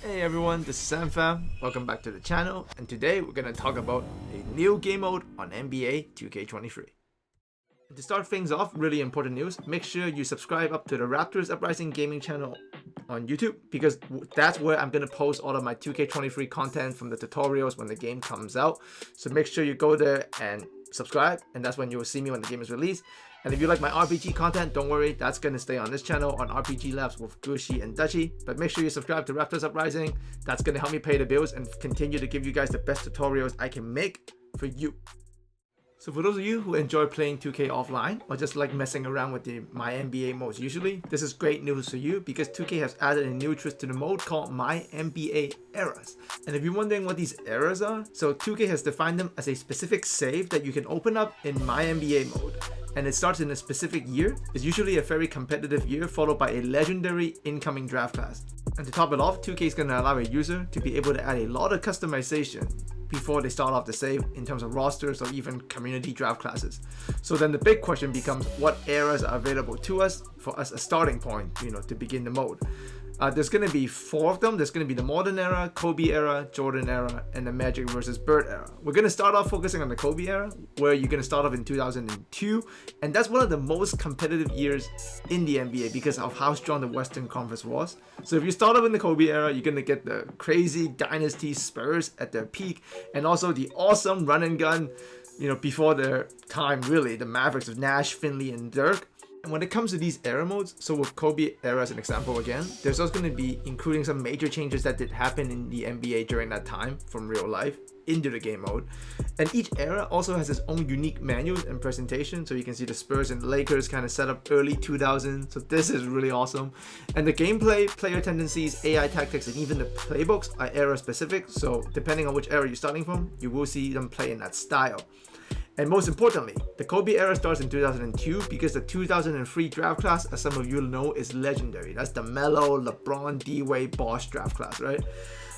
Hey everyone, this is SamFam. Welcome back to the channel, and today we're gonna talk about a new game mode on NBA 2K23. To start things off, really important news, make sure you subscribe up to the Raptors Uprising Gaming channel on YouTube, because that's where I'm gonna post all of my 2K23 content from the tutorials when the game comes out. So make sure you go there and subscribe, and that's when you will see me when the game is released. And if you like my RPG content, don't worry, that's going to stay on this channel on RPG Labs with Gushi and Dutchy. But make sure you subscribe to Raptors Uprising. That's going to help me pay the bills and continue to give you guys the best tutorials I can make for you. So for those of you who enjoy playing 2K offline or just like messing around with the MyNBA modes usually, this is great news for you because 2K has added a new twist to the mode called MyNBA ERAS. And if you're wondering what these eras are, so 2K has defined them as a specific save that you can open up in MyNBA mode. And it starts in a specific year. It's usually a very competitive year followed by a legendary incoming draft class. And to top it off, 2K is going to allow a user to be able to add a lot of customization before they start off the save in terms of rosters or even community draft classes. So then the big question becomes what eras are available to us for us a starting point, to begin the mode. There's going to be 4 of them. There's going to be the Modern Era, Kobe Era, Jordan Era, and the Magic versus Bird Era. We're going to start off focusing on the Kobe Era, where you're going to start off in 2002, and that's one of the most competitive years in the NBA because of how strong the Western Conference was. So if you start off in the Kobe Era, you're going to get the crazy dynasty Spurs at their peak, and also the awesome run and gun, before their time really, the Mavericks of Nash, Finley, and Dirk. And when it comes to these era modes, so with Kobe Era as an example again, there's also going to be including some major changes that did happen in the NBA during that time from real life into the game mode. And each era also has its own unique menus and presentation. So you can see the Spurs and Lakers kind of set up early 2000s. So this is really awesome. And the gameplay, player tendencies, AI tactics, and even the playbooks are era specific. So depending on which era you're starting from, you will see them play in that style. And most importantly, the Kobe Era starts in 2002 because the 2003 draft class, as some of you know, is legendary. That's the Melo, LeBron, D-Wade, Bosh draft class, right?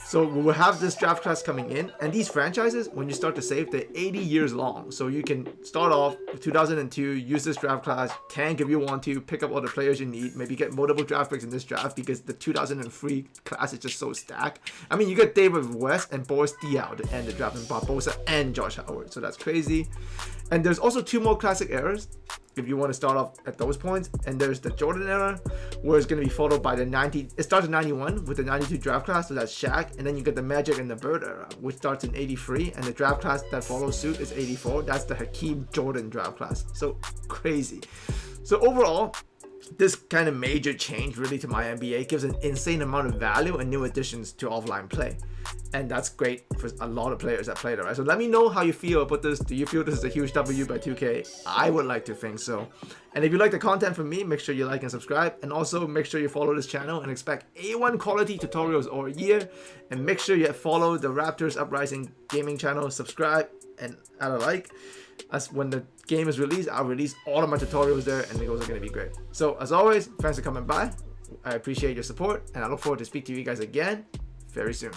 So we will have this draft class coming in, and these franchises, when you start to save, they're 80 years long. So you can start off with 2002, use this draft class, tank if you want to, pick up all the players you need, maybe get multiple draft picks in this draft because the 2003 class is just so stacked. I mean, you get David West and Boris Diaw to end the draft, and Barbosa and Josh Howard, so that's crazy. And there's also 2 more classic eras if you want to start off at those points. And there's the Jordan Era, where it's going to be followed by the it starts in 91 with the 92 draft class, so that's Shaq. And then you get the Magic and the Bird Era, which starts in 83, and the draft class that follows suit is 84. That's the Hakeem Jordan draft class. So crazy. So overall, this kind of major change really to MyNBA gives an insane amount of value and new additions to offline play. And that's great for a lot of players that play it, right? So let me know how you feel about this. Do you feel this is a huge W by 2K? I would like to think so. And if you like the content from me, make sure you like and subscribe. And also make sure you follow this channel and expect A1 quality tutorials all year. And make sure you follow the Raptors Uprising Gaming channel, subscribe, and add a like. As when the game is released, I'll release all of my tutorials there, and those are going to be great. So as always, thanks for coming by. I appreciate your support, and I look forward to speak to you guys again very soon.